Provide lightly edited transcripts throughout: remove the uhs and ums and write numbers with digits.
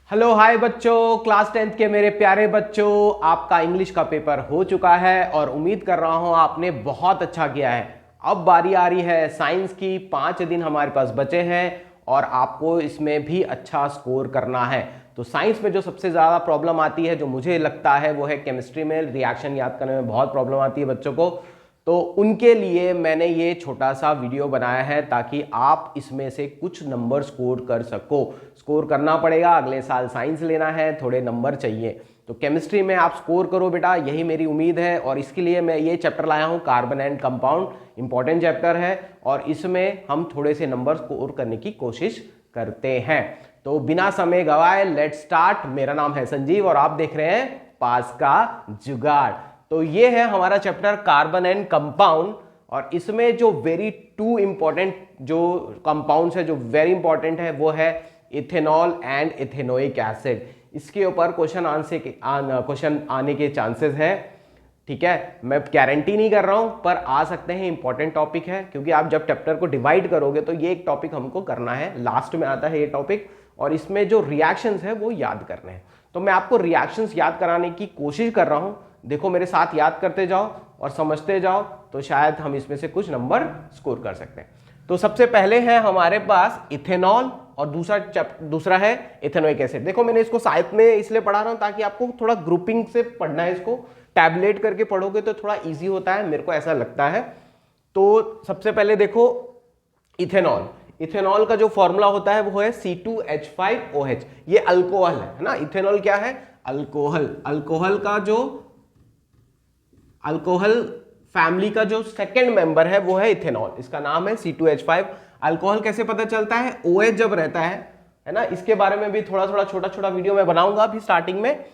Hello hi बच्चों, class 10th के मेरे प्यारे बच्चों, आपका इंग्लिश का पेपर हो चुका है और उम्मीद कर रहा हूं आपने बहुत अच्छा किया है। अब बारी आ रही है साइंस की। 5 दिन हमारे पास बचे हैं और आपको इसमें भी अच्छा स्कोर करना है। तो साइंस में जो सबसे ज़्यादा प्रॉब्लम आती है, जो मुझे लगता है, वो है केमिस्ट्री में रिएक्शन याद करने में बहुत प्रॉब्लम आती है बच्चों को। तो उनके लिए मैंने ये छोटा सा वीडियो बनाया है ताकि आप इसमें से कुछ नंबर स्कोर कर सको। स्कोर करना पड़ेगा, अगले साल साइंस लेना है, थोड़े नंबर चाहिए। तो केमिस्ट्री में आप स्कोर करो बेटा, यही मेरी उम्मीद है। और इसके लिए मैं ये चैप्टर लाया हूँ, carbon and compound. Important chapter है और इसमें हम थोड़े से नंबर स्कोर करने की कोशिश करते हैं। तो बिना समय गवाए लेट स्टार्ट। मेरा नाम है संजीव और आप देख रहे हैं पास का जुगाड़। तो ये है हमारा चैप्टर कार्बन एंड कंपाउंड और इसमें जो वेरी टू इंपॉर्टेंट जो कंपाउंड्स है, जो वेरी इंपॉर्टेंट है, वो है इथेनॉल एंड इथेनोइक एसिड। इसके ऊपर क्वेश्चन आने के चांसेस हैं। ठीक है, मैं गारंटी नहीं कर रहा हूं पर आ सकते हैं। इंपॉर्टेंट टॉपिक है क्योंकि आप जब चैप्टर को डिवाइड करोगे तो ये एक टॉपिक हमको करना है, लास्ट में आता है ये टॉपिक। और इसमें जो रिएक्शंस है वो याद करने हैं। तो मैं आपको रिएक्शंस याद कराने की कोशिश कर रहा हूं। देखो, मेरे साथ याद करते जाओ और समझते जाओ तो शायद हम इसमें से कुछ नंबर स्कोर कर सकते हैं। तो सबसे पहले है हमारे पास इथेनॉल और दूसरा है इथेनोइक एसिड। देखो, मैंने इसको साथ में इसलिए पढ़ा रहा हूं ताकि आपको थोड़ा ग्रुपिंग से पढ़ना है। इसको टैबलेट करके पढ़ोगे तो थोड़ा इजी होता है, मेरे को ऐसा लगता है। तो सबसे पहले देखो इथेनॉल। इथेनॉल का जो फॉर्मूला होता है वो है C2H5OH। ये अल्कोहल है ना। इथेनॉल क्या है? अल्कोहल। अल्कोहल फैमिली का जो सेकंड मेंबर है वो है इथेनॉल। इसका नाम है C2H5। अल्कोहल कैसे पता चलता है? OH जब रहता है ना। इसके बारे में भी थोड़ा छोटा वीडियो मैं बनाऊंगा अभी स्टार्टिंग में।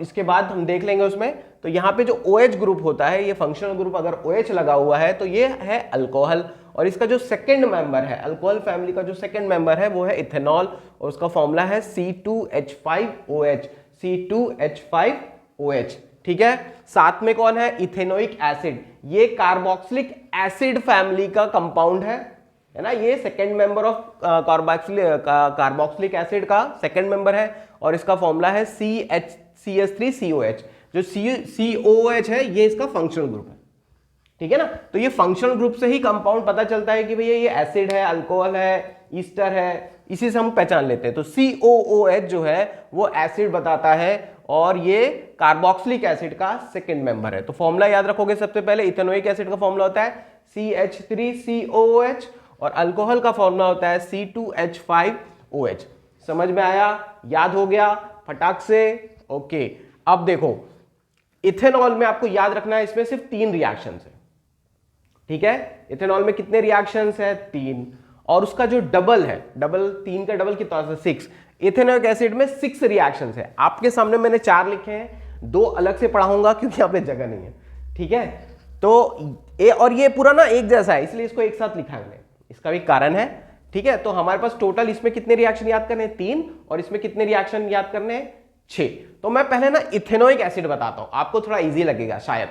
इसके बाद हम देख लेंगे उसमें। तो यहाँ पे जो OH ग्रुप होता है, ये फंक्शनल ग्रुप अगर OH लगा हुआ है तो ये है अल्कोहल। और इसका जो सेकंड मेंबर है, अल्कोहल फैमिली का जो सेकंड मेंबर है वो है इथेनॉल और उसका फॉर्मूला है C2H5OH। C2H5OH। ठीक है। साथ में कौन है? Ethanoic acid. ये कार्बोक्सिलिक एसिड फैमिली का कंपाउंड है ना। ये second member of carboxylic acid का सेकंड मेंबर है और इसका फॉर्मूला है CH3COH। जो COOH है ये इसका फंक्शनल ग्रुप है। ठीक है ना। तो ये फंक्शनल ग्रुप से ही कंपाउंड पता चलता है कि भैया ये एसिड है, अल्कोहल है, ईस्टर है, इसी से हम पहचान लेते हैं। तो COOH जो है वो एसिड बताता है और ये कार्बोक्सिलिक एसिड का सेकंड मेंबर है। तो फॉर्मूला याद रखोगे। सबसे पहले इथेनोइक एसिड का फॉर्मूला होता है CH3COOH और अल्कोहल का फॉर्मूला होता है C2H5OH। समझ में आया? याद हो गया फटाक से? ओके। अब देखो, इथेनॉल में आपको याद रखना है इसमें सिर्फ 3 रिएक्शंस है। ठीक है। इथेनॉल में कितने रिएक्शंस है? 3। और उसका जो डबल है, 3 का डबल कितना है? 6। इथेनोइक एसिड में 6 रिएक्शंस है। आपके सामने मैंने 4 लिखे हैं, 2 अलग से पढ़ाऊंगा क्योंकि यहाँ पे जगह नहीं है। ठीक है। तो और ये पूरा ना एक जैसा है, इसलिए इसको एक साथ लिखा है मैंने। इसका भी कारण है। ठीक है। तो हमारे पास टोटल इसमें कितने रिएक्शन याद करने हैं? 3। और इसमें कितने रिएक्शन याद करने हैं? 6। तो मैं पहले ना इथेनोइक एसिड बताता हूं, आपको थोड़ा इजी लगेगा शायद।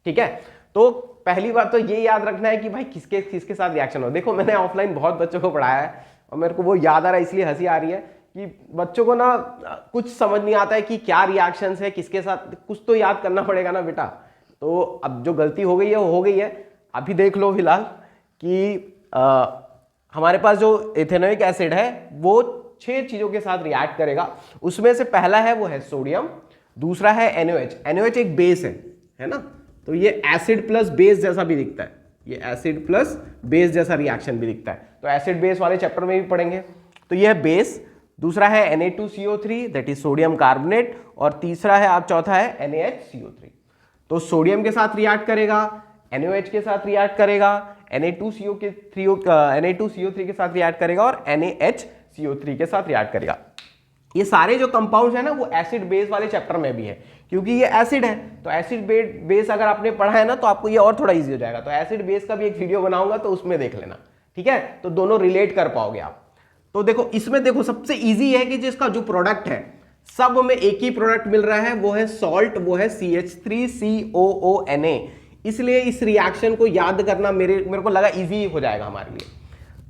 ठीक है। तो पहली बात तो ये याद रखना है कि भाई किसके किसके साथ रिएक्शन हो। देखो, मैंने ऑफलाइन बहुत बच्चों को पढ़ाया है और मेरे को वो याद आ रहा है, इसलिए हंसी आ रही है कि बच्चों को ना कुछ समझ नहीं आता है कि क्या रिएक्शंस है, किसके साथ। कुछ तो याद करना पड़ेगा ना बेटा। तो अब जो गलती हो गई है वो हो गई है। अभी देख लो फिलहाल कि हमारे पास जो इथेनोइक एसिड है वो 6 चीजों के साथ रिएक्ट करेगा। उसमें से पहला है वो है सोडियम, दूसरा है NaOH। NaOH एक बेस है ना। तो ये एसिड प्लस बेस जैसा भी दिखता है, ये एसिड प्लस बेस जैसा रिएक्शन भी दिखता है। तो एसिड बेस वाले चैप्टर में भी पढ़ेंगे। तो ये है बेस। दूसरा है Na2CO3 that is sodium carbonate और तीसरा है चौथा है NaHCO3। तो सोडियम के साथ रिएक्ट करेगा, NaOH के साथ रिएक्ट करेगा, Na2CO3 के साथ रिएक्ट करेगा और NaHCO3 के साथ रिएक्ट करेगा। ये सारे जो कंपाउंड्स है ना वो एसिड बेस वाले चैप्टर में भी है क्योंकि ये एसिड है। तो एसिड बेस अगर आपने पढ़ा है ना तो आपको ये और थोड़ा इजी हो जाएगा। तो एसिड बेस का भी एक वीडियो बनाऊंगा तो उसमें देख लेना। ठीक है। तो दोनों रिलेट कर पाओगे आप। तो देखो, इसमें देखो सबसे इजी है कि जिसका जो प्रोडक्ट है सब में एक ही प्रोडक्ट मिल रहा है, वो है सॉल्ट, वो है CH3COONA। इसलिए इस रिएक्शन को याद करना मेरे को लगा इजी हो जाएगा हमारे लिए।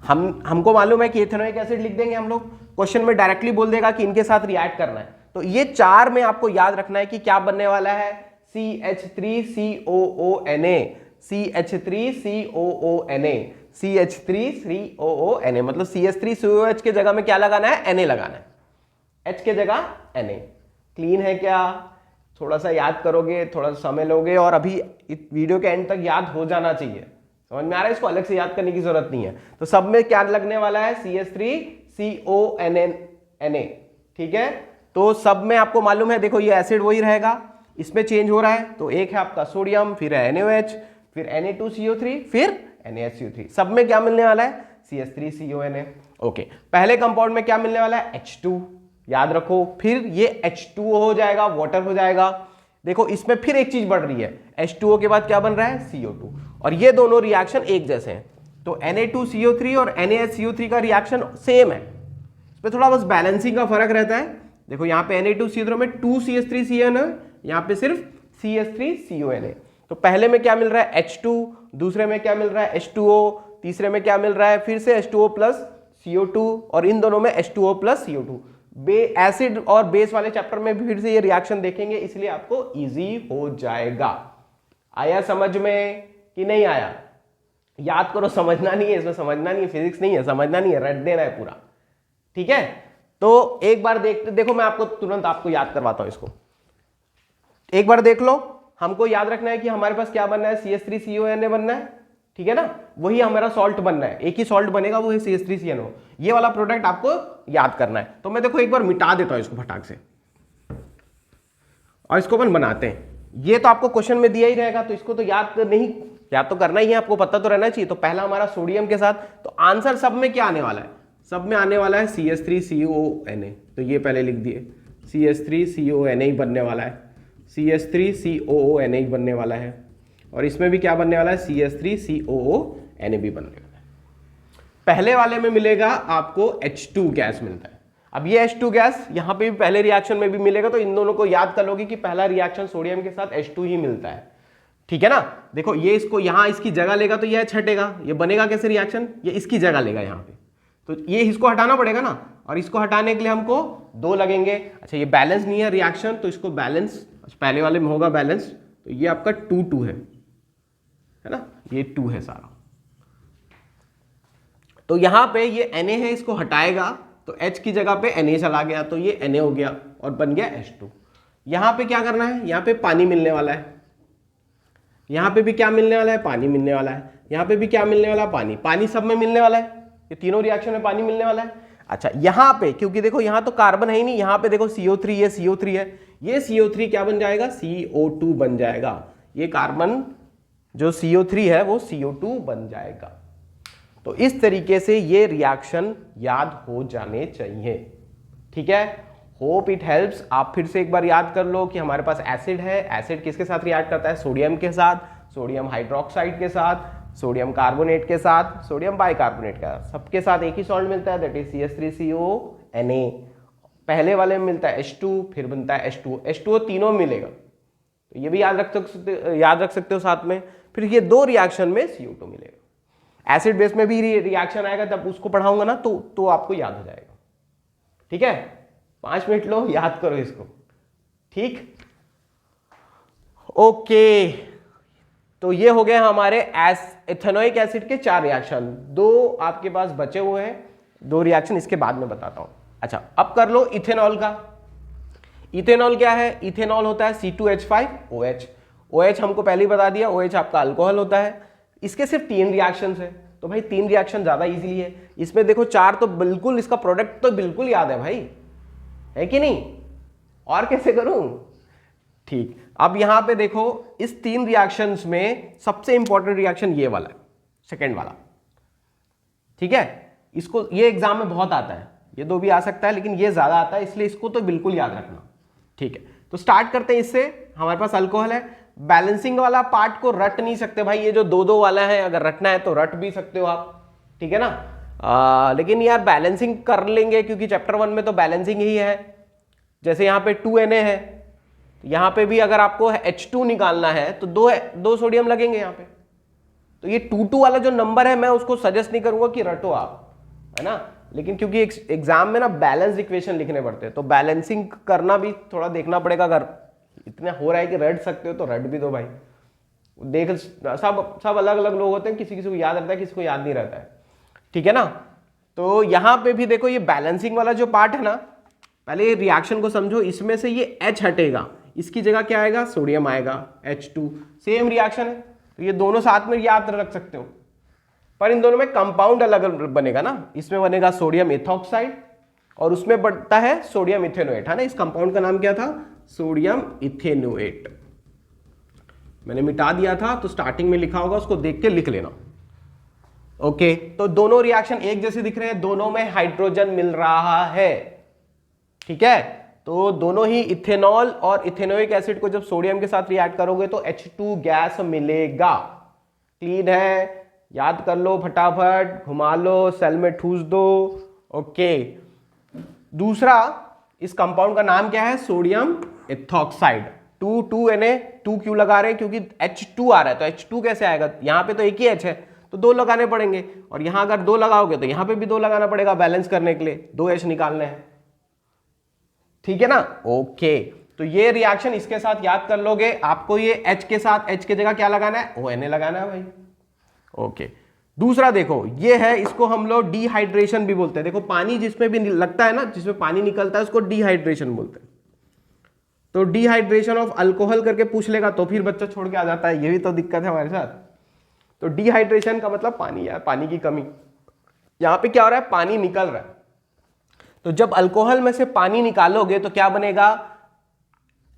हमको मालूम है कि इथेनोइक एसिड लिख देंगे हम लोग, क्वेश्चन में डायरेक्टली बोल देगा कि इनके साथ रिएक्ट करना है। तो ये 4 में आपको याद रखना है कि क्या बनने वाला है, CH3COONA, CH3COONA, CH3COONA, मतलब CH3COOH के जगह में क्या लगाना है, Na लगाना है, H के जगह Na। क्लीन है क्या? थोड़ा सा याद करोगे, थोड़ा सा समय लोगे, और अभी वीडियो के एंड तक याद हो जाना चाहिए। समझ में आ रहा है? इसको अलग से याद करने की जरूरत नहीं है। तो सब में क्या लगने वाला है, CH3CONA, ठीक है। तो सब में आपको मालूम है, देखो ये एसिड वही रहेगा, इसमें चेंज हो रहा है। तो एक है आपका सोडियम, फिर है NaOH, फिर Na2CO3, फिर NaHCO3। सब में क्या मिलने वाला है, CH3CONA। ओके, पहले कंपाउंड में क्या मिलने वाला है, H2, याद रखो। फिर ये H2O हो जाएगा, वाटर हो जाएगा। देखो इसमें फिर एक चीज बढ़ रही है, H2O के बाद क्या बन रहा है, CO2, और ये दोनों रिएक्शन एक जैसे हैं। तो Na2CO3 और NaHCO3 का रिएक्शन सेम है, इसमें थोड़ा बस बैलेंसिंग का फर्क रहता है। देखो यहाँ पे Na2CO3 में 2CH3CN है, यहाँ पे सिर्फ CH3CON है। तो पहले में क्या मिल रहा है, H2, दूसरे में क्या मिल रहा है, H2O, तीसरे में क्या मिल रहा है, फिर से H2O प्लस CO2, और इन दोनों में H2O प्लस CO2। एसिड और बेस वाले चैप्टर में भी फिर से ये रिएक्शन देखेंगे, इसलिए आपको इजी हो जाएगा। आया समझ में कि नहीं आया? याद करो, समझना नहीं है, इसमें समझना नहीं है, फिजिक्स नहीं है, समझना नहीं है, रट देना है पूरा, ठीक है। तो एक बार देखो, मैं आपको तुरंत आपको याद करवाता हूं इसको, एक बार देख लो। हमको याद रखना है कि हमारे पास क्या बनना है, CH3CONA बनना है, ठीक है ना। वही हमारा सॉल्ट बनना है, एक ही सॉल्ट बनेगा, वो है CH3CNO। ये वाला प्रोडक्ट आपको याद करना है। तो मैं देखो एक बार मिटा देता हूं इसको फटाक से, और इसको अपन बनाते हैं। ये तो आपको क्वेश्चन में दिया ही रहेगा, तो इसको तो याद नहीं, याद तो करना ही है, आपको पता तो रहना चाहिए। तो पहला हमारा सोडियम के साथ, तो आंसर सब में क्या आने वाला है, सब में आने वाला है CH3CONA। तो ये पहले लिख दिए, CH3CONA ही बनने वाला है, CH3COONA ही बनने वाला है। और इसमें भी क्या बनने वाला है, CH3COONA भी बनने वाला है। पहले वाले में मिलेगा आपको H2 गैस मिलता है। अब ये H2 गैस यहाँ पे भी पहले रिएक्शन में भी मिलेगा, तो इन दोनों को याद कर लोगे कि पहला रिएक्शन सोडियम के साथ H2 ही मिलता है, ठीक है ना। देखो ये इसको यहाँ इसकी जगह लेगा तो ये H हटेगा, ये बनेगा कैसे रिएक्शन, ये इसकी जगह लेगा यहाँ पे, तो ये इसको हटाना पड़ेगा ना, और इसको हटाने के लिए हमको 2 लगेंगे। अच्छा, ये बैलेंस नहीं है रिएक्शन, तो इसको बैलेंस, पहले वाले में होगा बैलेंस, तो ये आपका 2 है ना, ये 2 है सारा। तो यहां पे ये Na है, इसको हटाएगा तो H की जगह पे Na चला गया, तो ये Na हो गया और बन गया H2। यहां पे क्या करना है, यहां पे पानी मिलने वाला है, यहां पे भी क्या मिलने वाला है, पानी मिलने वाला है, यहां पे भी क्या मिलने वाला है, पानी। पानी सब में मिलने वाला है, ये तीनों रिएक्शन में पानी मिलने वाला है। अच्छा, यहां पे क्योंकि देखो यहां तो कार्बन है ही नहीं, यहां पे देखो CO3 है, CO3 है, ये CO3 क्या बन जाएगा, CO2 बन जाएगा। ये कार्बन जो CO3 है वो CO2 बन जाएगा। तो इस तरीके से ये रिएक्शन याद हो जाने चाहिए, ठीक है। Hope it helps. आप फिर से एक बार याद कर लो कि हमारे पास एसिड है, एसिड किसके साथ रिएक्ट करता है, सोडियम के साथ, सोडियम हाइड्रोक्साइड के साथ, सोडियम कार्बोनेट के साथ, सोडियम बाइकार्बोनेट के साथ, सबके साथ एक ही सॉल्ट मिलता है, दैट इज CH3CONA। पहले वाले में मिलता है H2, फिर बनता है H2O, H2O तीनों मिलेगा, तो ये भी याद रख सकते हो साथ में। फिर ये 2 रिएक्शन में CO2 मिलेगा। एसिड बेस में भी रिएक्शन आएगा, तब उसको पढ़ाऊंगा ना, तो आपको याद हो जाएगा, ठीक है। 5 मिनट लो, याद करो इसको, ठीक। ओके, तो ये हो गए हमारे इथेनोइक एसिड के 4 रिएक्शन। 2 आपके पास बचे हुए हैं, 2 रिएक्शन इसके बाद में बताता हूं। अच्छा, अब कर लो इथेनॉल का। इथेनॉल क्या है, इथेनॉल होता है C2H5OH। OH हमको पहले ही बता दिया, OH आपका अल्कोहल होता है। इसके सिर्फ 3 रिएक्शन है, तो भाई 3 रिएक्शन ज्यादा इजीली है। इसमें देखो 4 तो बिल्कुल, इसका प्रोडक्ट तो बिल्कुल याद है भाई, है कि नहीं, और कैसे करूं, ठीक। अब यहां पे देखो इस 3 रिएक्शंस में सबसे इंपॉर्टेंट रिएक्शन ये वाला है, सेकेंड वाला, ठीक है। इसको ये एग्जाम में बहुत आता है, ये 2 भी आ सकता है, लेकिन ये ज्यादा आता है, इसलिए इसको तो बिल्कुल याद रखना, ठीक है। तो स्टार्ट करते हैं इससे। हमारे पास अल्कोहल है, बैलेंसिंग वाला पार्ट को रट नहीं सकते भाई, ये जो 2-2 वाला है अगर रटना है तो रट भी सकते हो आप, ठीक है ना। लेकिन यार बैलेंसिंग कर लेंगे, क्योंकि चैप्टर 1 में तो बैलेंसिंग ही है। जैसे यहाँ पे 2Na है, यहाँ पे भी अगर आपको H2 निकालना है तो 2 सोडियम लगेंगे यहाँ पे, तो ये 2 वाला जो नंबर है मैं उसको सजेस्ट नहीं करूंगा कि रटो आप, है ना, लेकिन क्योंकि एग्जाम में ना बैलेंस इक्वेशन लिखने पड़ते हैं तो बैलेंसिंग करना भी थोड़ा देखना पड़ेगा। अगर इतना हो रहा है कि रट सकते हो तो रट भी दो भाई। देख सब अलग अलग लोग होते हैं, किसी किसी को याद रहता है, किसी को याद नहीं रहता है, ठीक है ना। तो यहां पे भी देखो ये बैलेंसिंग वाला जो पार्ट है ना, पहले रिएक्शन को समझो, इसमें से ये H हटेगा, इसकी जगह क्या आएगा, सोडियम आएगा, H2। सेम रिएक्शन है तो ये दोनों साथ में याद रख सकते हो, पर इन दोनों में कंपाउंड अलग अलग बनेगा ना। इसमें बनेगा सोडियम इथॉक्साइड और उसमें बनता है सोडियम इथेनोएट, है ना। इस कंपाउंड का नाम क्या था, सोडियम इथेनोएट। मैंने मिटा दिया था तो स्टार्टिंग में लिखा होगा, उसको देख के लिख लेना। ओके, तो दोनों रिएक्शन एक जैसे दिख रहे हैं, दोनों में हाइड्रोजन मिल रहा है, ठीक है। तो दोनों ही इथेनॉल और इथेनोइक एसिड को जब सोडियम के साथ रिएक्ट करोगे तो H2 गैस मिलेगा। क्लीन है, याद कर लो फटाफट, घुमा लो, सेल में ठूस दो। ओके, दूसरा इस कंपाउंड का नाम क्या है, सोडियम इथॉक्साइड। 2 Na क्यों लगा रहे हैं, क्योंकि H2 आ रहा है, तो H2 कैसे आएगा, यहां पे तो एक ही H है तो 2 लगाने पड़ेंगे, और यहां अगर 2 लगाओगे तो यहां पे भी 2 लगाना पड़ेगा बैलेंस करने के लिए, 2 H निकालने हैं, ठीक है ना। ओके, तो ये रिएक्शन इसके साथ याद कर लोगे। आपको ये H के साथ H की जगह क्या लगाना है, ONA लगाना है भाई। ओके, दूसरा देखो ये है, इसको हम लोग डिहाइड्रेशन भी बोलते हैं। देखो पानी जिसमें भी लगता है ना, जिसमें पानी निकलता है उसको डिहाइड्रेशन बोलते हैं। तो डिहाइड्रेशन ऑफ अल्कोहल करके पूछ लेगा तो फिर बच्चा छोड़ के आ जाता है, ये भी तो दिक्कत है हमारे साथ। तो डिहाइड्रेशन का मतलब पानी, यार पानी की कमी। यहां पे क्या हो रहा है, पानी निकल रहा है, तो जब अल्कोहल में से पानी निकालोगे तो क्या बनेगा,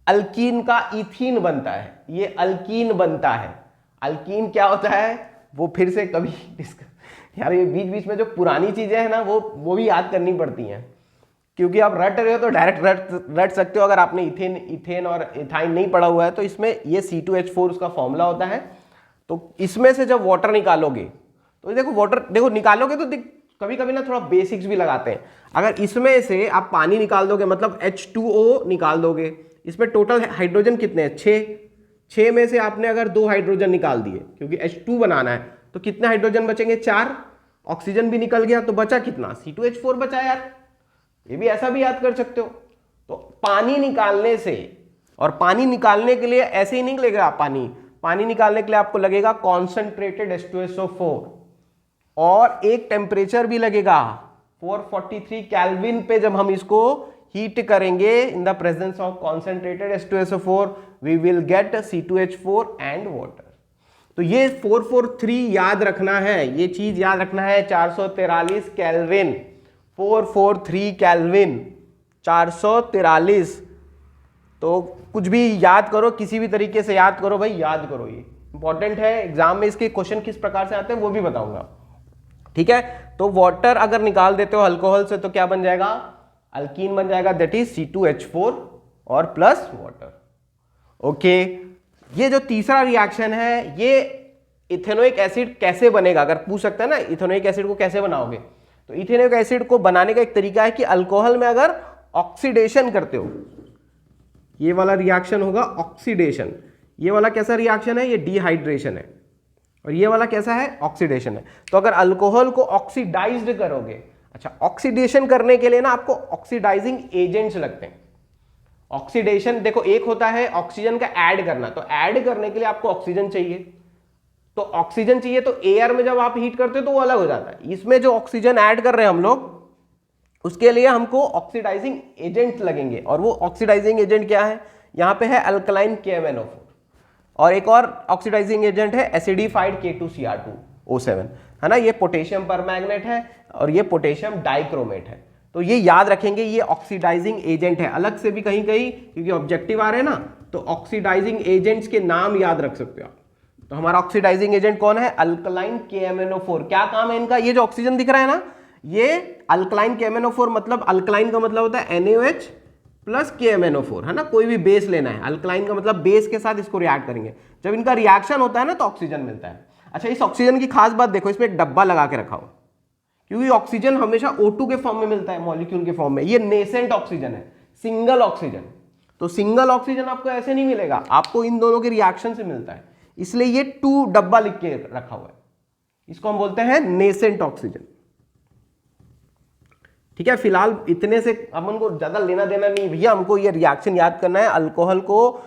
अल्कीन का इथीन बनता है, ये अल्कीन बनता है। अल्कीन क्या होता है वो फिर से कभी यार ये बीच बीच में जो पुरानी चीजें हैं ना वो भी याद करनी पड़ती हैं, क्योंकि आप रट रहे हो तो डायरेक्ट रट सकते हो। अगर आपने इथेन और इथाइन नहीं पढ़ा हुआ है तो इसमें ये C2H4 उसका फॉर्मूला होता है। तो इसमें से जब वाटर निकालोगे तो देखो वाटर, देखो निकालोगे तो कभी कभी ना थोड़ा बेसिक्स भी लगाते हैं। अगर इसमें से आप पानी निकाल दोगे मतलब H2O निकाल दोगे, इसमें टोटल हाइड्रोजन कितने हैं, 6 में से आपने अगर 2 हाइड्रोजन निकाल दिए क्योंकि H2 बनाना है, तो कितने हाइड्रोजन बचेंगे, 4। ऑक्सीजन भी निकल गया तो बचा कितना, C2H4 बचा यार। ये भी ऐसा भी याद कर सकते हो। तो पानी निकालने से, और पानी निकालने के लिए ऐसे ही नहीं लगेगा, पानी निकालने के लिए आपको लगेगा कॉन्सेंट्रेटेड H2SO4 और एक टेम्परेचर भी लगेगा 443 केल्विन पे। जब हम इसको हीट करेंगे in the presence of concentrated H2SO4 we will get C2H4 and water. तो ये 443 याद रखना है, ये चीज याद रखना है, 443 केल्विन, 443 केल्विन 443। तो कुछ भी याद करो, किसी भी तरीके से याद करो भाई, याद करो, ये इंपॉर्टेंट है। एग्जाम में इसके क्वेश्चन किस प्रकार से आते हैं वो भी बताऊंगा, ठीक है। तो वाटर अगर निकाल देते हो अल्कोहल से तो क्या बन जाएगा, अल्कीन बन जाएगा, दैट इज C2H4 और प्लस वाटर। ओके, ये जो तीसरा रिएक्शन है ये इथेनोइक एसिड कैसे बनेगा, अगर पूछ सकते हैं ना इथेनोइक एसिड को कैसे बनाओगे, तो इथेनोइक एसिड को बनाने का एक तरीका है कि अल्कोहल में अगर ऑक्सीडेशन करते हो, ये वाला रिएक्शन होगा ऑक्सीडेशन। ये वाला कैसा रिएक्शन है, ये डिहाइड्रेशन है, और ये वाला कैसा है, ऑक्सीडेशन है। तो अगर अल्कोहल को ऑक्सीडाइज्ड करोगे, अच्छा ऑक्सीडेशन करने के लिए ना आपको ऑक्सीडाइजिंग एजेंट्स लगते हैं। ऑक्सीडेशन देखो एक होता है ऑक्सीजन का ऐड करना, तो ऐड करने के लिए आपको ऑक्सीजन चाहिए, तो ऑक्सीजन चाहिए, तो एयर में जब आप हीट करते हो तो वो अलग हो जाता है। इसमें जो ऑक्सीजन ऐड कर रहे हैं हम लोग, उसके लिए हमको ऑक्सीडाइजिंग एजेंट लगेंगे, और वो ऑक्सीडाइजिंग एजेंट क्या है, यहां पे है अल्कलाइन KMnO4, और एक और ऑक्सीडाइजिंग एजेंट है एसिडिफाइड K2Cr2O7, है ना। ये पोटेशियम परमैंगनेट है और ये पोटेशियम डाइक्रोमेट है। तो ये याद रखेंगे, ये ऑक्सीडाइजिंग एजेंट है, अलग से भी कहीं कहीं क्योंकि ऑब्जेक्टिव आ रहे हैं ना, तो ऑक्सीडाइजिंग एजेंट्स के नाम याद रख सकते हो आप। तो हमारा ऑक्सीडाइजिंग एजेंट कौन है, अल्कलाइन KMnO4। क्या काम है इनका, ये जो ऑक्सीजन दिख रहा है ना, ये अल्कलाइन KMnO4, मतलब अल्कलाइन का मतलब होता है NaOH प्लस KMnO4, है ना। कोई भी बेस लेना है, अल्कलाइन का मतलब बेस के साथ इसको रिएक्ट करेंगे, जब इनका रिएक्शन होता है ना तो ऑक्सीजन मिलता है। अच्छा, इस ऑक्सीजन की खास बात देखो, इसमें एक डब्बा लगा के रखा हो, क्योंकि ऑक्सीजन हमेशा O2 के फॉर्म में मिलता है, मॉलिक्यूल के फॉर्म में। ये नेसेंट ऑक्सीजन है, सिंगल ऑक्सीजन। तो सिंगल ऑक्सीजन आपको ऐसे नहीं मिलेगा, आपको इन दोनों के रिएक्शन से मिलता है। इसलिए ये 2 डब्बा लिख के रखा हुआ है। इसको हम बोलते हैं नेसेंट ऑक्सीजन। ठीक है, फिलहाल इतने से अपन को ज्यादा लेना देना नहीं भैया, हमको ये रिएक्शन याद करना है। अल्कोहल को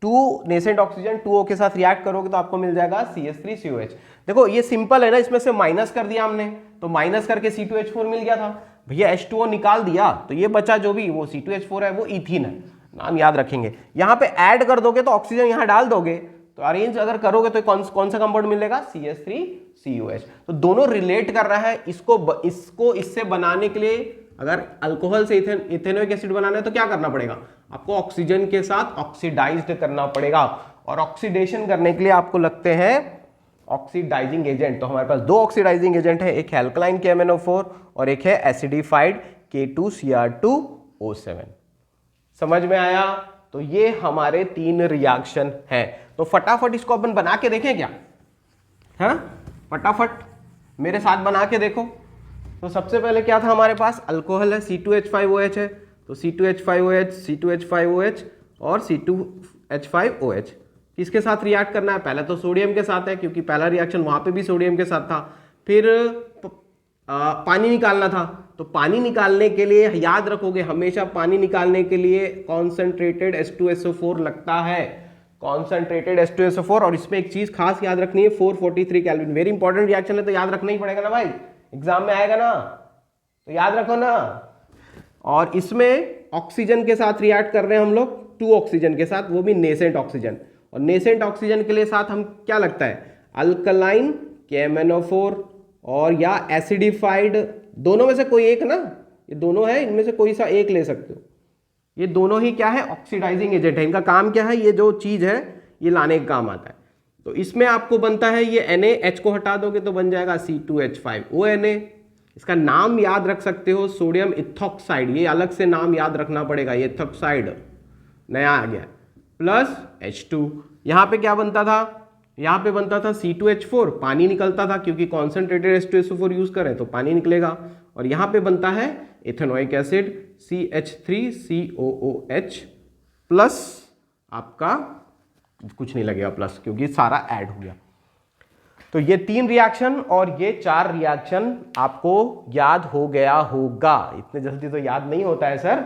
2 नेसेंट ऑक्सीजन 2O के साथ रिएक्ट करोगे तो आपको मिल जाएगा CH3COH। देखो ये सिंपल है ना, इसमें से माइनस कर दिया हमने तो माइनस करके C2H4 मिल गया था भैया, H2O निकाल दिया तो ये बचा जो भी वो C2H4 है वो इथीन है, नाम याद रखेंगे। यहाँ पे ऐड कर दोगे तो ऑक्सीजन यहाँ डाल दोगे तो अरेंज अगर करोगे तो कौन सा कंपाउंड मिलेगा, CH3COH। तो दोनों रिलेट कर रहा है। इसको इससे बनाने के लिए अगर अल्कोहल से इथेनोइक एसिड बनाना है तो क्या करना पड़ेगा, आपको ऑक्सीजन के साथ ऑक्सीडाइज्ड करना पड़ेगा। और ऑक्सीडेशन करने के लिए आपको लगते हैं ऑक्सीडाइजिंग एजेंट। तो हमारे पास 2 ऑक्सीडाइजिंग एजेंट है, एक है अल्कलाइन KMnO4 और एक है एसिडिफाइड K2Cr2O7। समझ में आया? तो ये हमारे 3 रिएक्शन हैं। तो फटाफट इसको अपन बना के देखें क्या, है ना? फटाफट मेरे साथ बना के देखो। तो सबसे पहले क्या था हमारे पास, अल्कोहल है C2H5OH है, तो C2H5OH C2H5OH और C2H5OH किसके साथ रिएक्ट करना है, पहले तो सोडियम के साथ है क्योंकि पहला रिएक्शन वहां पे भी सोडियम के साथ था। फिर पानी निकालना था, तो पानी निकालने के लिए याद रखोगे हमेशा पानी निकालने के लिए कॉन्सेंट्रेटेड H2SO4 लगता है, कॉन्सेंट्रेटेड H2SO4। और इसमें एक चीज खास याद रखनी है, 443 केल्विन, वेरी इंपॉर्टेंट रिएक्शन है तो याद रखना ही पड़ेगा ना भाई, एग्जाम में आएगा ना तो याद रखो ना। और इसमें ऑक्सीजन के साथ रिएक्ट कर रहे हैं हम लोग, 2 ऑक्सीजन के साथ, वो भी नेसेंट ऑक्सीजन। और नेसेंट ऑक्सीजन के लिए साथ हम क्या लगता है, अल्कलाइन KMnO4 और या एसिडिफाइड, दोनों में से कोई एक ना, ये दोनों है, इनमें से कोई सा एक ले सकते हो। ये दोनों ही क्या है, ऑक्सीडाइजिंग एजेंट है। इनका काम क्या है, ये जो चीज है ये लाने का काम आता है। तो इसमें आपको बनता है ये Na, H को हटा दोगे तो बन जाएगा C2H5ONa। इसका नाम याद रख सकते हो, सोडियम इथॉक्साइड, ये अलग से नाम याद रखना पड़ेगा, ये इथॉक्साइड नया आ गया, प्लस H2। यहाँ पे क्या बनता था, यहाँ पे बनता था C2H4, पानी निकलता था क्योंकि कॉन्सेंट्रेटेड H2SO4 यूज करें तो पानी निकलेगा। और यहाँ पे बनता है इथेनोइक एसिड CH3COOH प्लस, आपका कुछ नहीं लगेगा प्लस क्योंकि सारा ऐड हो गया। तो ये 3 रिएक्शन और ये 4 रिएक्शन आपको याद हो गया होगा। इतने जल्दी तो याद नहीं होता है सर,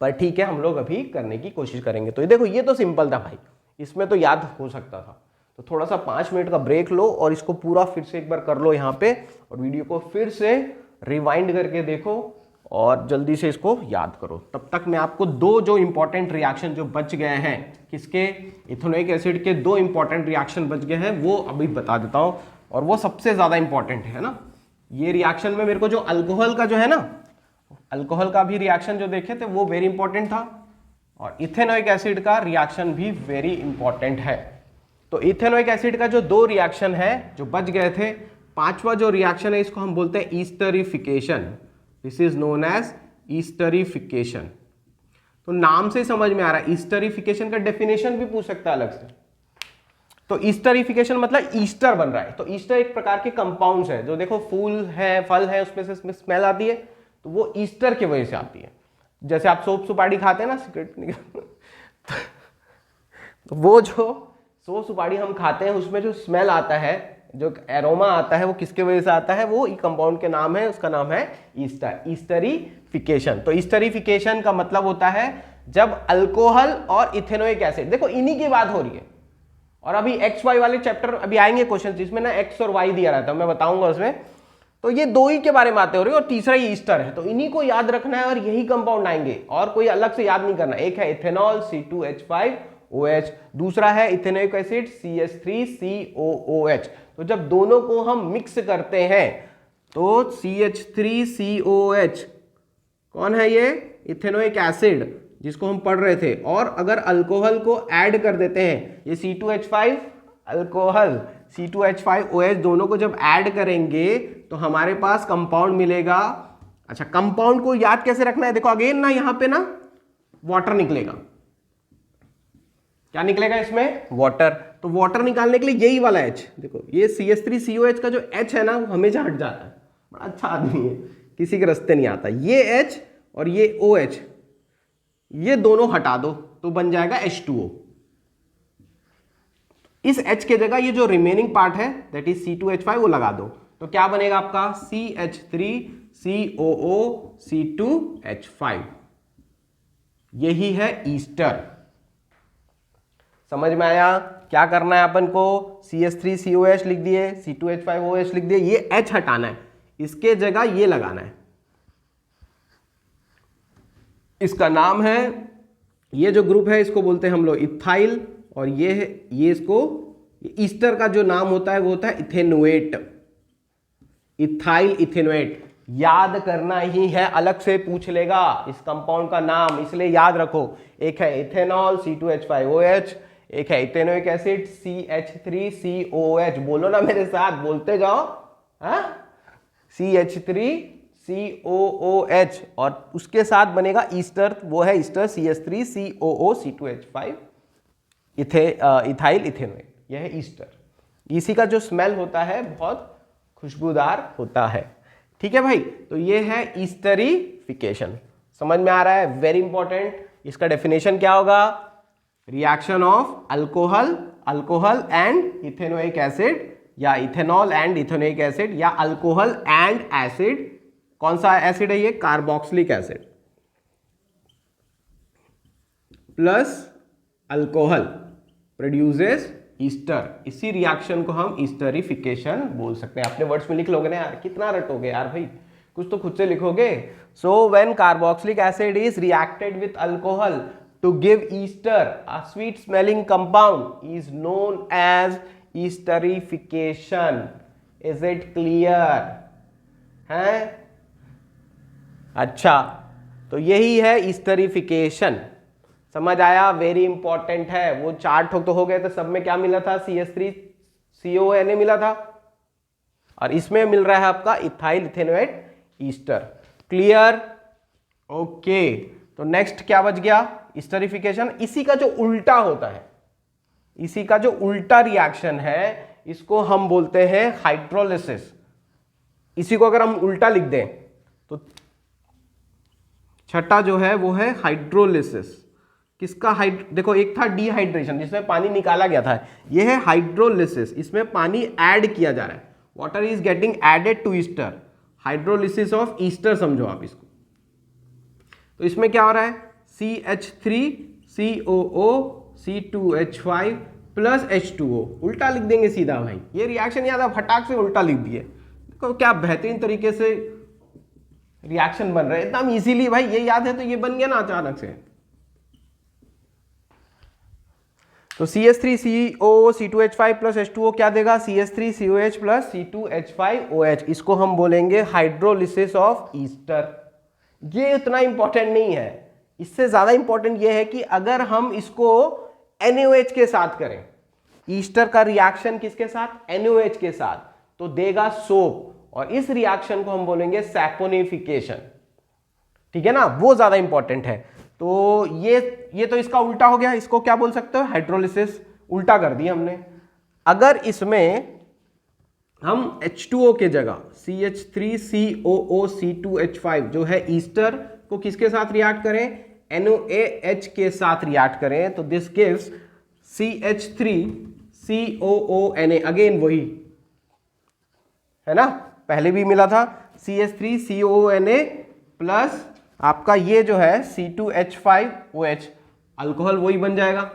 पर ठीक है हम लोग अभी करने की कोशिश करेंगे। तो ये देखो ये तो सिंपल था भाई, इसमें तो याद हो सकता था। तो थोड़ा सा 5 मिनट का ब्रेक लो और इसको पूरा फिर से एक बार कर लो यहाँ पे, और वीडियो को फिर से रिवाइंड करके देखो और जल्दी से इसको याद करो। तब तक मैं आपको 2 जो इंपॉर्टेंट रिएक्शन जो बच गए हैं, किसके, इथेनोइक एसिड के 2 इंपॉर्टेंट रिएक्शन बच गए हैं, वो अभी बता देता हूँ। और वो सबसे ज्यादा इंपॉर्टेंट है ना, ये रिएक्शन में मेरे को जो अल्कोहल का जो है ना, अल्कोहल का भी रिएक्शन जो देखे थे वो वेरी इंपॉर्टेंट था, और इथेनोइक एसिड का रिएक्शन भी वेरी इंपॉर्टेंट है। तो इथेनोइक एसिड का जो 2 रिएक्शन है जो बच गए थे, 5वां जो रिएक्शन है इसको हम बोलते हैं esterification. This is known as esterification. तो नाम से समझ में आ रहा है, ईस्टरिफिकेशन का डेफिनेशन भी पूछ सकता है अलग से। तो ईस्टरिफिकेशन मतलब ईस्टर बन रहा है। तो ईस्टर एक प्रकार के कंपाउंड्स है, जो देखो फूल है, फल है, उसमें से स्मेल आती है, तो वो ईस्टर की वजह से आती है। जैसे आप सोप सुपारी खाते हैं ना, सिगरेट निकल तो वो जो सोप सुपारी हम खाते हैं उसमें जो स्मेल आता है, जो एरोमा आता है, वो किसके वजह से आता है, वो ई कंपाउंड के नाम है, उसका नाम है ईस्टर, ईस्टरिफिकेशन। तो ईस्टरिफिकेशन का मतलब होता है जब अल्कोहल और इथेनोइक एसिड, देखो इन्हीं की बात हो रही है। और अभी एक्स वाई वाले चैप्टर अभी आएंगे क्वेश्चन, जिसमें ना एक्स और वाई दिया रहता है, मैं बताऊंगा उसमें। तो ये 2 ही के बारे में बातें हो रही है और तीसरा ही ईस्टर है, तो इन्हीं को याद रखना है और यही कंपाउंड आएंगे और कोई अलग से याद नहीं करना। एक है इथेनॉल C2H5OH, दूसरा है इथेनोइक एसिड CH3COOH। तो जब दोनों को हम मिक्स करते हैं तो CH3COOH कौन है, ये इथेनोइक एसिड जिसको हम पढ़ रहे थे। और अगर अल्कोहल को ऐड कर देते हैं, ये C2H5 अल्कोहल C2H5OH दोनों को जब ऐड करेंगे तो हमारे पास कंपाउंड मिलेगा। अच्छा, कंपाउंड को याद कैसे रखना है, देखो अगेन ना यहाँ पे ना वाटर निकलेगा। क्या निकलेगा इसमें, वाटर। तो वाटर निकालने के लिए यही वाला H, देखो ये CH3COH का जो H है ना वो हमेशा हट जाता है, बड़ा अच्छा आदमी है, किसी के रास्ते नहीं आता। ये H और ये OH, ये दोनों हटा दो तो बन जाएगा H2O। इस H के जगह ये जो रिमेनिंग पार्ट है दैट इज C2H5 वो लगा दो, तो क्या बनेगा आपका CH3COO C2H5। यही है ईस्टर। समझ में आया? क्या करना है अपन को? CH3COH लिख दिए, C2H5OH लिख दिए, ये H हटाना है, इसके जगह ये लगाना है। इसका नाम है, ये जो ग्रुप है इसको बोलते हैं हम लोग इथाइल, और ये है, ये इसको, ईस्टर का जो नाम होता है वो होता है इथेनोएट, इथाइल इथेनोएट। याद करना ही है, अलग से पूछ लेगा इस कंपाउंड का नाम, इसलिए याद रखो। एक है इथेनॉल C2H5OH, एक है इथेनोइक एसिड CH3COOH। बोलो ना मेरे साथ, बोलते जाओ, हाँ, CH3COOH, और उसके साथ बनेगा ईस्टर, वो है Easter CH3COO C2H5 ethyl ethanoate. यह है ईस्टर। इसी का जो स्मेल होता है बहुत खुशबूदार होता है। ठीक है भाई, तो ये है ईस्टरिफिकेशन। समझ में आ रहा है? Very important. इसका डेफिनेशन क्या होगा? Reaction of alcohol and ethanoic acid, या इथेनॉल एंड इथेनोइक एसिड, या अल्कोहल एंड एसिड। कौन सा एसिड है ये? Carboxylic acid plus alcohol produces Easter. इसी रिएक्शन को हम ईस्टरिफिकेशन बोल सकते हैं। अपने वर्ड्स में लिख लोगे ना यार, कितना रटोगे यार भाई, कुछ तो खुद से लिखोगे। So when carboxylic acid is reacted with alcohol to give ester, a sweet smelling compound is known as esterification. Is it clear? है? अच्छा, तो यही है esterification। समझ आया? वेरी इंपॉर्टेंट है। वो 4 ठोक तो हो गए, तो सब में क्या मिला था? CH3CONA मिला था, और इसमें मिल रहा है आपका ethyl ethanoate Easter. Clear? Okay, तो नेक्स्ट क्या बच गया? ईस्टरिफिकेशन। इसी का जो उल्टा होता है, इसी का जो उल्टा रिएक्शन है, इसको हम बोलते हैं हाइड्रोलिसिस। इसी को अगर हम उल्टा लिख दें तो छठा जो है वो है हाइड्रोलिसिस। किसका? देखो, एक था डिहाइड्रेशन जिसमें पानी निकाला गया था, यह है हाइड्रोलिसिस, इसमें पानी ऐड किया जा रहा है। Water is getting added to ester, hydrolysis of ester समझो आप इसको। तो इसमें क्या हो रहा है? CH3COO C2H5 plus H2O। उल्टा लिख देंगे सीधा भाई, ये रिएक्शन याद आप फटाक से उल्टा लिख दिए। देखो क्या बेहतरीन तरीके से रिएक्शन बन रहा है, एकदम इजीली भाई, ये याद है तो ये बन गया ना अचानक से। तो CH3COO C2H5 प्लस H2O क्या देगा? CH3COH plus C2H5OH। इसको हम बोलेंगे हाइड्रोलिसिस ऑफ ईस्टर। ये उतना इंपॉर्टेंट नहीं है, इससे ज्यादा इंपॉर्टेंट ये है कि अगर हम इसको NaOH के साथ करें, ईस्टर का रिएक्शन किसके साथ? NaOH के साथ, तो देगा सोप, और इस रिएक्शन को हम बोलेंगे सैपोनिफिकेशन। ठीक है ना, वो ज्यादा इंपॉर्टेंट है। तो ये तो इसका उल्टा हो गया, इसको क्या बोल सकते हो? हाइड्रोलिसिस। उल्टा कर दिया हमने। अगर इसमें हम H2O के जगह CH3COO C2H5 जो है ईस्टर को किसके साथ रिएक्ट करें? NaOH के साथ रिएक्ट करें, तो दिस गिव्स CH3COONA। अगेन वही है ना, पहले भी मिला था, CH3COONA प्लस आपका ये जो है C2H5OH, अल्कोहल वही बन जाएगा।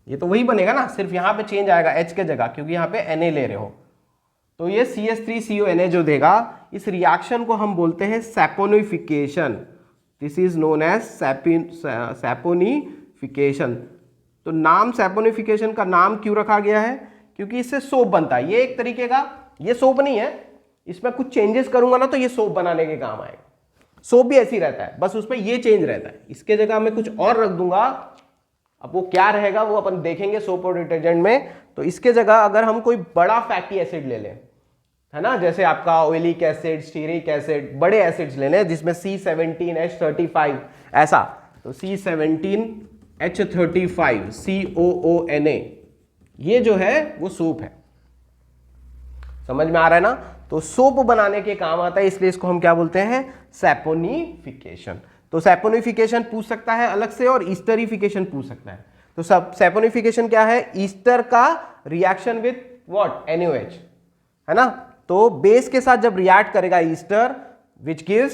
ये तो वही बनेगा ना, सिर्फ यहां पे चेंज आएगा H के जगह, क्योंकि यहां पे Na ले रहे हो। तो ये CH3CONA जो देगा, इस रिएक्शन को हम बोलते हैं saponification. This is known as saponification. तो नाम सैपोनिफिकेशन का नाम क्यों रखा गया है? क्योंकि इससे सोप बनता है। ये एक तरीके का, ये सोप नहीं है, इसमें कुछ चेंजेस करूंगा ना तो ये सोप बनाने के काम आएगा। सोप भी ऐसी रहता है, बस उसमें ये चेंज रहता है, इसके जगह मैं कुछ और रख दूंगा। अब वो क्या रहेगा वो अपन देखेंगे सोप और डिटर्जेंट में। तो इसके जगह अगर हम कोई बड़ा फैटी एसिड ले लें, है ना, जैसे आपका ओलिक एसिड, स्टीरिक एसिड, बड़े एसिड्स ले लें जिसमें C17H35 ऐसा, तो C17H35 COONA, ये जो है वो सोप है। समझ में आ रहा है ना? तो सोप बनाने के काम आता है, इसलिए इसको हम क्या बोलते हैं? सैपोनिफिकेशन। तो सैपोनिफिकेशन पूछ सकता है अलग से, और ईस्टरिफिकेशन पूछ सकता है। तो तो सब सैपोनिफिकेशन क्या है, ईस्टर का रिएक्शन विथ व्हाट, NaOH, है ना। तो बेस के साथ जब रिएक्ट करेगा ईस्टर विच गिव्स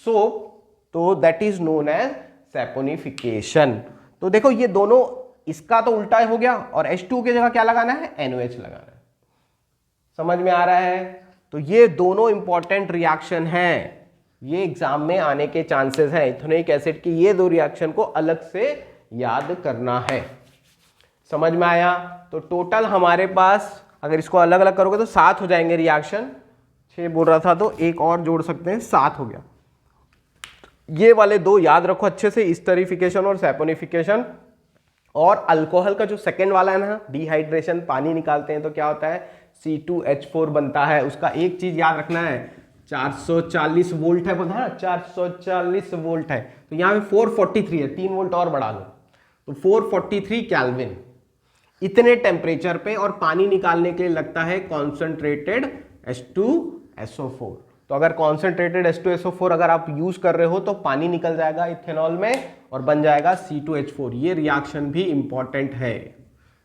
सोप, तो that is known as saponification. तो देखो ये दोनों, इसका तो उल्टा हो गया और H2 की जगह क्या लगाना है, NaOH लगाना है। समझ में आ रहा है। तो ये दोनों इंपॉर्टेंट रिएक्शन हैं, ये एग्जाम में आने के चांसेस हैं। इथेनोइक एसिड की ये दो रिएक्शन को अलग से याद करना है। समझ में आया। तो टोटल हमारे पास अगर इसको अलग अलग करोगे तो 7 हो जाएंगे रिएक्शन, 6 बोल रहा था तो एक और जोड़ सकते हैं, 7 हो गया। ये वाले दो याद रखो अच्छे से, ईस्टरिफिकेशन और सैपोनिफिकेशन। और अल्कोहल का जो सेकंड वाला है ना, डिहाइड्रेशन, पानी निकालते हैं तो क्या होता है, C2H4 बनता है। उसका एक चीज याद रखना है, 440 वोल्ट है, बोलता है ना 440 वोल्ट है, तो यहाँ पे 443 है, 3 वोल्ट और बढ़ा लो तो 443 केल्विन। इतने टेम्परेचर पे और पानी निकालने के लिए लगता है कॉन्सेंट्रेटेड H2SO4। तो अगर कॉन्सेंट्रेटेड H2SO4 अगर आप यूज कर रहे हो तो पानी निकल जाएगा इथेनॉल में और बन जाएगा C2H4। ये रिएक्शन भी इंपॉर्टेंट है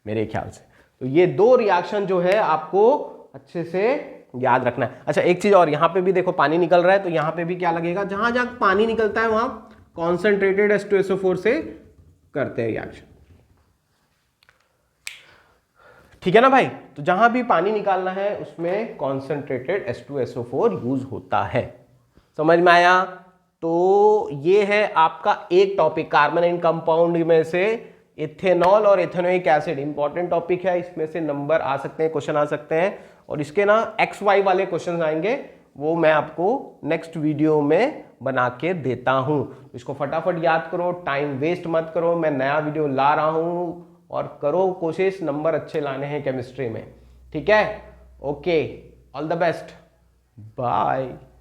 मेरे ख्याल से। तो ये दो रिएक्शन जो है आपको अच्छे से याद रखना है। अच्छा एक चीज और, यहां पे भी देखो पानी निकल रहा है, तो यहां पे भी क्या लगेगा, जहां जहां पानी निकलता है वहां कॉन्सेंट्रेटेड H2SO4 से करते हैं रिएक्शन। ठीक है ना भाई। तो जहां भी पानी निकालना है उसमें कॉन्सेंट्रेटेड H2SO4 यूज होता है। समझ में आया। तो ये है आपका एक टॉपिक कार्बन एंड कंपाउंड में से इथेनॉल और इथेनोइक एसिड। इंपॉर्टेंट टॉपिक है, इसमें से नंबर आ सकते हैं, क्वेश्चन आ सकते हैं। और इसके ना XY वाले क्वेश्चन आएंगे, वो मैं आपको नेक्स्ट वीडियो में बना के देता हूं। इसको फटाफट याद करो, टाइम वेस्ट मत करो। मैं नया वीडियो ला रहा हूं और करो कोशिश, नंबर अच्छे लाने हैं केमिस्ट्री में। ठीक है, okay, all the best, bye.